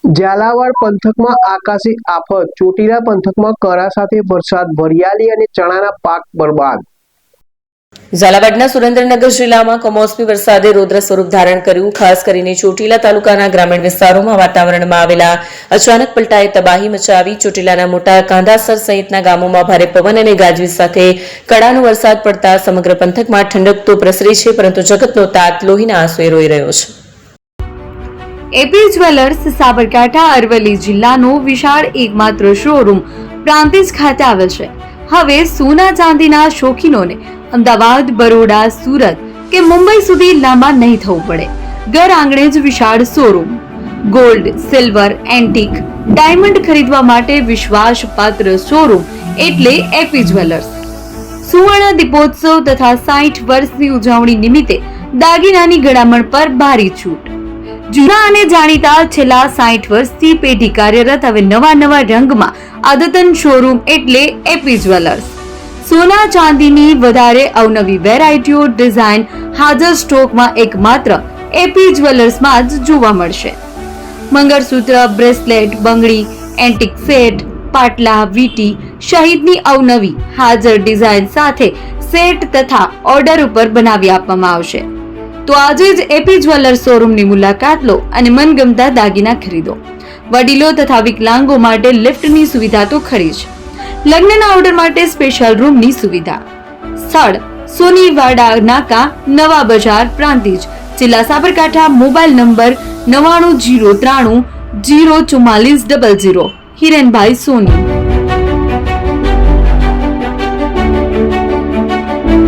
ઝાલાવાડ પંથકમાં આકાશી આફત, ચોટીલા પંથકમાં કરા સાથે વરસાદ, વરિયાળી અને ચણાના પાક બરબાદ। ઝાલાવાડના સુરેન્દ્રનગર જિલ્લામાં કમોસમી વરસાદે રૌદ્ર સ્વરૂપ ધારણ કર્યું। ખાસ કરીને ચોટીલા તાલુકાના ગ્રામીણ વિસ્તારોમાં વાતાવરણમાં આવેલા અચાનક પલટાએ તબાહી મચાવી। ચોટીલાના મોટા કાંદાસર સહિતના ગામોમાં ભારે પવન અને ગાજવીજ સાથે કડાનો વરસાદ પડતા સમગ્ર પંથકમાં ઠંડક તો પ્રસરી છે, પરંતુ જગતનો તાત લોહીના આંસુએ રોઈ રહ્યો છે। એપી જ્વેલર્સ સાબરકાંઠા અરવલ્લી જિલ્લાનો વિશાળ એકમાત્ર શોરૂમ પ્રાંતિજ ખાતે આવેલ છે। હવે સોના ચાંદીના શોખીનોને અમદાવાદ, બરોડા, સુરત કે મુંબઈ સુધી લાંબા નહીં થવું પડે। ઘર આંગણે જ વિશાળ showroom. Gold, silver, antique, diamond ખરીદવા માટે વિશ્વાસપાત્ર શોરૂમ એટલે એપી જ્વેલર્સ। સુવર્ણ દીપોત્સવ તથા 60 વર્ષની ઉજવણી નિમિત્તે દાગીનાની ગળામણ પર ભારી છૂટ। જૂના અને જાણીતા છેલ્લા 60 વર્ષથી પેઢી કાર્યરત હવે નવા રંગમાં અદ્યતન શોરૂમ એટલે એપી જ્વેલર્સ। સોના ચાંદીની વધારે અવનવી વેરાયટીઓ, ડિઝાઇન હાજર સ્ટોકમાં એકમાત્ર એપી જ્વેલર્સમાં જ જોવા મળશે। મંગળસૂત્ર, બ્રેસલેટ, બંગડી, એન્ટિક સેટ, પાટલા, વીટી સહિતની અવનવી હાજર ડિઝાઇન સાથે સેટ તથા ઓર્ડર ઉપર બનાવી આપવામાં આવશે। તો આજે જ એપી જ્વેલર્સ શોરૂમની મુલાકાત લો અને મનગમતા દાગીના ખરીદો। વડીલો તથા વિકલાંગો માટે લિફ્ટની સુવિધા તો ખરી જ, લગ્નના ઓર્ડર માટે સ્પેશિયલ રૂમની સુવિધા। સ્થળ સોનીવાડા નાકા, નવા બજાર, પ્રાંતિજ, જિલ્લા સાબરકાંઠા। Mobile number 9903004400। હિરેનભાઈ સોની।